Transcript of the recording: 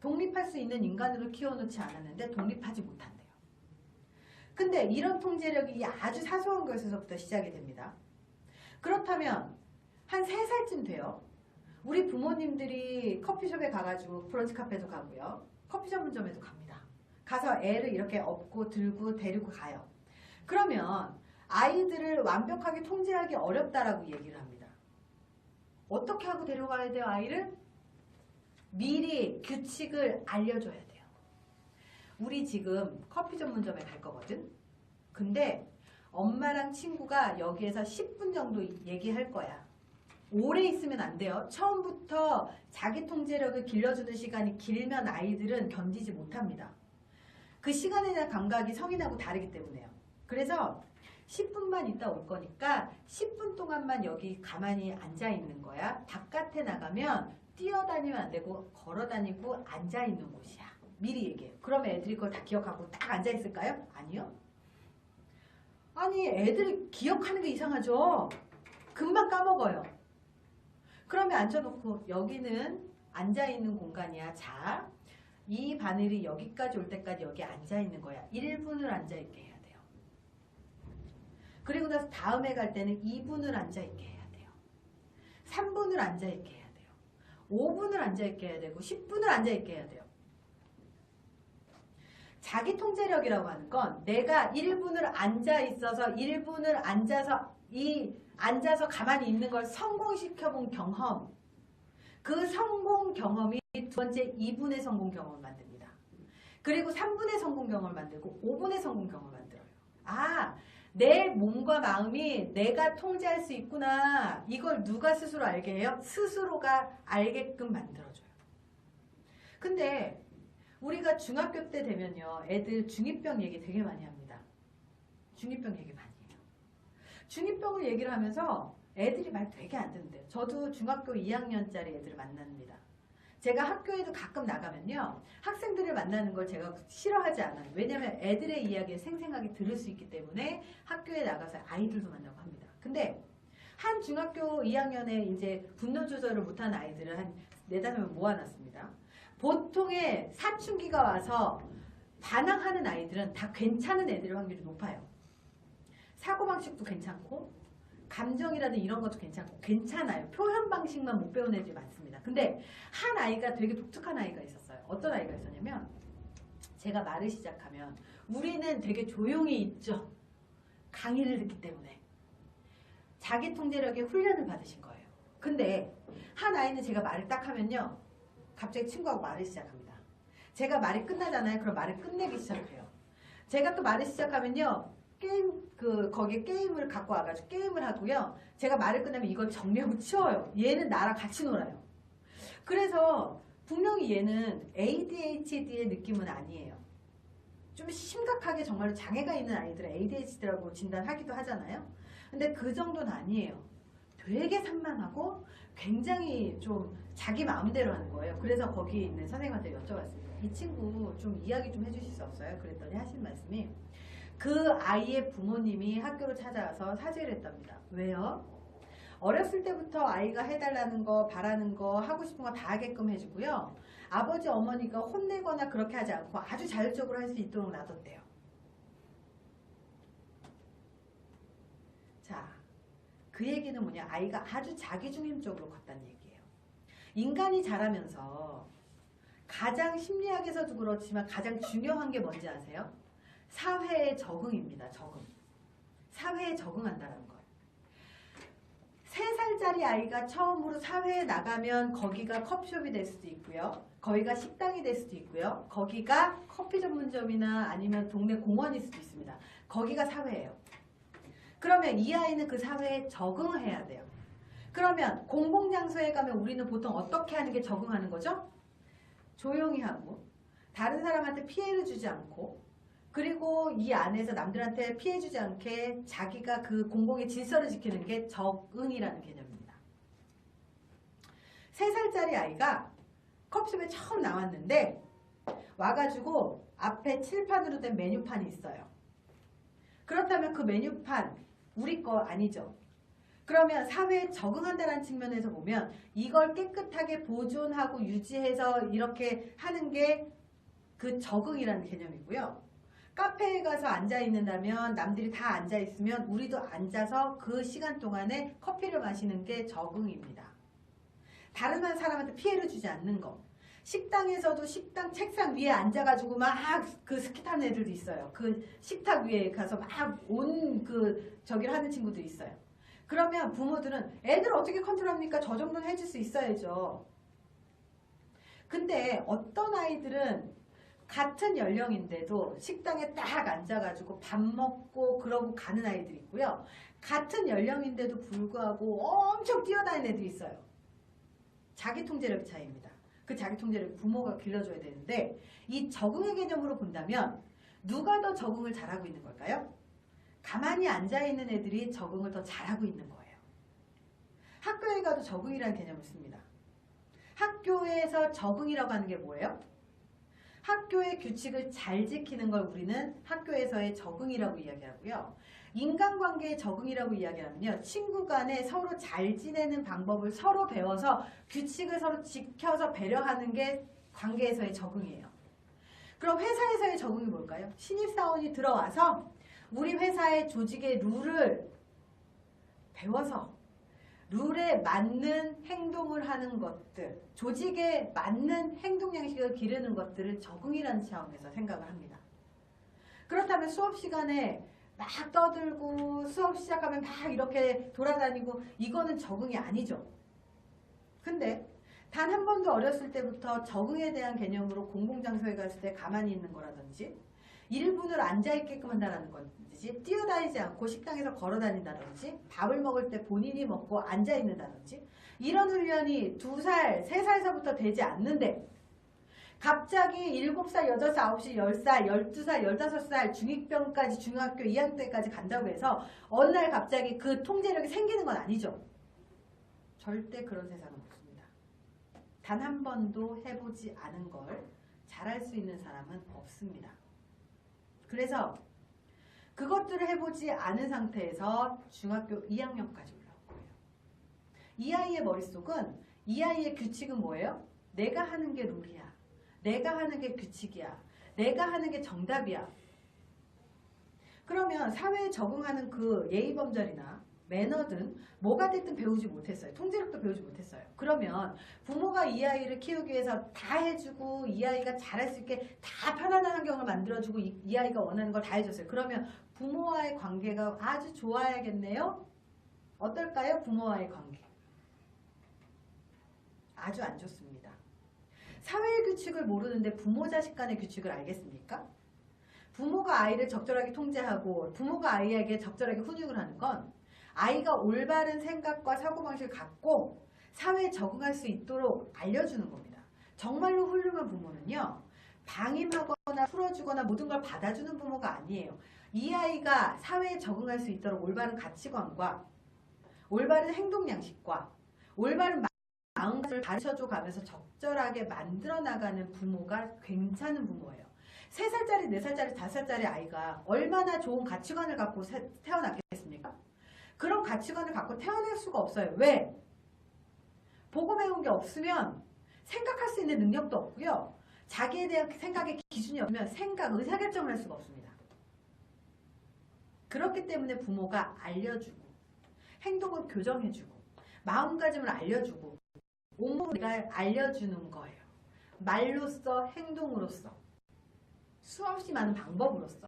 독립할 수 있는 인간으로 키워놓지 않았는데 독립하지 못한대요. 근데 이런 통제력이 아주 사소한 것에서부터 시작이 됩니다. 그렇다면 한 3살쯤 돼요. 우리 부모님들이 커피숍에 가가지고 브런치 카페도 가고요. 커피 전문점에도 갑니다. 가서 애를 이렇게 업고 들고 데리고 가요. 그러면 아이들을 완벽하게 통제하기 어렵다라고 얘기를 합니다. 어떻게 하고 데려가야 돼요, 아이를? 미리 규칙을 알려줘야 돼요. 우리 지금 커피 전문점에 갈 거거든? 근데 엄마랑 친구가 여기에서 10분 정도 얘기할 거야. 오래 있으면 안 돼요. 처음부터 자기 통제력을 길러주는 시간이 길면 아이들은 견디지 못합니다. 그 시간에 대한 감각이 성인하고 다르기 때문에요. 그래서 10분만 있다 올 거니까 10분 동안만 여기 가만히 앉아 있는 거야. 바깥에 나가면 뛰어다니면 안 되고 걸어다니고 앉아 있는 곳이야. 미리 얘기해요. 그러면 애들이 그걸 다 기억하고 딱 앉아 있을까요? 아니요. 아니, 애들이 기억하는 게 이상하죠. 금방 까먹어요. 그러면 앉아놓고 여기는 앉아있는 공간이야. 자, 이 바늘이 여기까지 올 때까지 여기 앉아있는 거야. 1분을 앉아있게 해야 돼요. 그리고 나서 다음에 갈 때는 2분을 앉아있게 해야 돼요. 3분을 앉아있게 해야 돼요. 5분을 앉아있게 해야 되고 10분을 앉아있게 해야 돼요. 자기 통제력이라고 하는 건 내가 1분을 앉아있어서 1분을 앉아서 가만히 있는 걸 성공시켜본 경험, 그 성공 경험이 두 번째 2분의 성공 경험을 만듭니다. 그리고 3분의 성공 경험을 만들고 5분의 성공 경험을 만들어요. 아, 내 몸과 마음이 내가 통제할 수 있구나. 이걸 누가 스스로 알게 해요? 스스로가 알게끔 만들어줘요. 근데 우리가 중학교 때 되면요, 애들 중2병 얘기 되게 많이 합니다. 중2병 얘기 많이 해요. 중2병을 얘기를 하면서 애들이 말 되게 안 듣는데요. 저도 중학교 2학년짜리 애들을 만납니다. 제가 학교에도 가끔 나가면요, 학생들을 만나는 걸 제가 싫어하지 않아요. 왜냐하면 애들의 이야기를 생생하게 들을 수 있기 때문에 학교에 나가서 아이들도 만나고 합니다. 근데 한 중학교 2학년에 이제 분노 조절을 못한 아이들을 한 4-5명 모아놨습니다. 보통의 사춘기가 와서 반항하는 아이들은 다 괜찮은 애들의 확률이 높아요. 사고방식도 괜찮고 감정이라든 이런 것도 괜찮고 괜찮아요. 표현 방식만 못 배운 애들이 많습니다. 근데 한 아이가 되게 독특한 아이가 있었어요. 어떤 아이가 있었냐면, 제가 말을 시작하면 우리는 되게 조용히 있죠. 강의를 듣기 때문에. 자기 통제력의 훈련을 받으신 거예요. 근데 한 아이는 제가 말을 딱 하면요, 갑자기 친구하고 말을 시작합니다. 제가 말이 끝나잖아요. 그럼 말을 끝내기 시작해요. 제가 또 말을 시작하면요, 거기에 게임을 갖고 와가지고 게임을 하고요. 제가 말을 끝나면 이걸 정리하고 치워요. 얘는 나랑 같이 놀아요. 그래서 분명히 얘는 ADHD의 느낌은 아니에요. 좀 심각하게 정말로 장애가 있는 아이들은 ADHD라고 진단하기도 하잖아요. 근데 그 정도는 아니에요. 되게 산만하고 굉장히 좀 자기 마음대로 하는 거예요. 그래서 거기 있는 선생님한테 여쭤봤습니다. 이 친구 좀 이야기 좀 해주실 수 없어요? 그랬더니 하신 말씀이, 그 아이의 부모님이 학교를 찾아와서 사죄를 했답니다. 왜요? 어렸을 때부터 아이가 해달라는 거, 바라는 거, 하고 싶은 거 다 하게끔 해주고요. 아버지, 어머니가 혼내거나 그렇게 하지 않고 아주 자율적으로 할 수 있도록 놔뒀대요. 자, 그 얘기는 뭐냐? 아이가 아주 자기중심적으로 컸다는 얘기예요. 인간이 자라면서 가장 심리학에서도 그렇지만 가장 중요한 게 뭔지 아세요? 사회의 적응입니다. 적응. 사회에 적응한다는 거예요. 3살짜리 아이가 처음으로 사회에 나가면 거기가 커피숍이 될 수도 있고요. 거기가 식당이 될 수도 있고요. 거기가 커피 전문점이나 아니면 동네 공원일 수도 있습니다. 거기가 사회예요. 그러면 이 아이는 그 사회에 적응을 해야 돼요. 그러면 공공장소에 가면 우리는 보통 어떻게 하는 게 적응하는 거죠? 조용히 하고 다른 사람한테 피해를 주지 않고, 그리고 이 안에서 남들한테 피해주지 않게 자기가 그 공공의 질서를 지키는 게 적응이라는 개념입니다. 3살짜리 아이가 커피숍에 처음 나왔는데 와가지고 앞에 칠판으로 된 메뉴판이 있어요. 그렇다면 그 메뉴판 우리 거 아니죠. 그러면 사회에 적응한다는 측면에서 보면 이걸 깨끗하게 보존하고 유지해서 이렇게 하는 게 그 적응이라는 개념이고요. 카페에 가서 앉아 있는다면 남들이 다 앉아 있으면 우리도 앉아서 그 시간 동안에 커피를 마시는 게 적응입니다. 다른 사람한테 피해를 주지 않는 거. 식당에서도 식당 책상 위에 앉아가지고 막 그 스키 타는 애들도 있어요. 그 식탁 위에 가서 막 온 그 저기를 하는 친구도 있어요. 그러면 부모들은 애들 어떻게 컨트롤합니까? 저 정도는 해줄 수 있어야죠. 근데 어떤 아이들은 같은 연령인데도 식당에 딱 앉아가지고 밥 먹고 그러고 가는 아이들이 있고요. 같은 연령인데도 불구하고 엄청 뛰어다니는 애들이 있어요. 자기 통제력 차이입니다. 그 자기 통제력 부모가 길러줘야 되는데 이 적응의 개념으로 본다면 누가 더 적응을 잘하고 있는 걸까요? 가만히 앉아있는 애들이 적응을 더 잘하고 있는 거예요. 학교에 가도 적응이라는 개념을 씁니다. 학교에서 적응이라고 하는 게 뭐예요? 학교의 규칙을 잘 지키는 걸 우리는 학교에서의 적응이라고 이야기하고요. 인간관계의 적응이라고 이야기하면요. 친구 간에 서로 잘 지내는 방법을 서로 배워서 규칙을 서로 지켜서 배려하는 게 관계에서의 적응이에요. 그럼 회사에서의 적응이 뭘까요? 신입사원이 들어와서 우리 회사의 조직의 룰을 배워서 룰에 맞는 행동을 하는 것들, 조직에 맞는 행동 양식을 기르는 것들을 적응이라는 차원에서 생각을 합니다. 그렇다면 수업 시간에 막 떠들고 수업 시작하면 막 이렇게 돌아다니고 이거는 적응이 아니죠. 근데 단 한 번도 어렸을 때부터 적응에 대한 개념으로 공공장소에 갔을 때 가만히 있는 거라든지 1분을 앉아있게끔 한다는 건지 뛰어다니지 않고 식당에서 걸어다닌다든지 밥을 먹을 때 본인이 먹고 앉아있는다든지 이런 훈련이 2살, 3살서부터 되지 않는데 갑자기 7살, 8살, 9살, 10살, 12살, 15살 중2병까지 중학교 2학년 때까지 간다고 해서 어느 날 갑자기 그 통제력이 생기는 건 아니죠. 절대 그런 세상은 없습니다. 단 한 번도 해보지 않은 걸 잘할 수 있는 사람은 없습니다. 그래서 그것들을 해보지 않은 상태에서 중학교 2학년까지 올라온 거예요. 이 아이의 머릿속은 이 아이의 규칙은 뭐예요? 내가 하는 게 룰이야. 내가 하는 게 규칙이야. 내가 하는 게 정답이야. 그러면 사회에 적응하는 그 예의범절이나 매너든 뭐가 됐든 배우지 못했어요. 통제력도 배우지 못했어요. 그러면 부모가 이 아이를 키우기 위해서 다 해주고 이 아이가 잘할 수 있게 다 편안한 환경을 만들어주고 이 아이가 원하는 걸 다 해줬어요. 그러면 부모와의 관계가 아주 좋아야겠네요? 어떨까요? 부모와의 관계. 아주 안 좋습니다. 사회의 규칙을 모르는데 부모 자식 간의 규칙을 알겠습니까? 부모가 아이를 적절하게 통제하고 부모가 아이에게 적절하게 훈육을 하는 건 아이가 올바른 생각과 사고방식을 갖고 사회에 적응할 수 있도록 알려주는 겁니다. 정말로 훌륭한 부모는요. 방임하거나 풀어주거나 모든 걸 받아주는 부모가 아니에요. 이 아이가 사회에 적응할 수 있도록 올바른 가치관과 올바른 행동 양식과 올바른 마음가짐을 가르쳐줘 가면서 적절하게 만들어 나가는 부모가 괜찮은 부모예요. 3살짜리, 4살짜리, 5살짜리 아이가 얼마나 좋은 가치관을 갖고 태어났겠습니까? 그런 가치관을 갖고 태어날 수가 없어요. 왜? 보고 배운 게 없으면 생각할 수 있는 능력도 없고요. 자기에 대한 생각의 기준이 없으면 의사결정을 할 수가 없습니다. 그렇기 때문에 부모가 알려주고 행동을 교정해주고 마음가짐을 알려주고 온몸을 내가 알려주는 거예요. 말로써 행동으로써 수없이 많은 방법으로써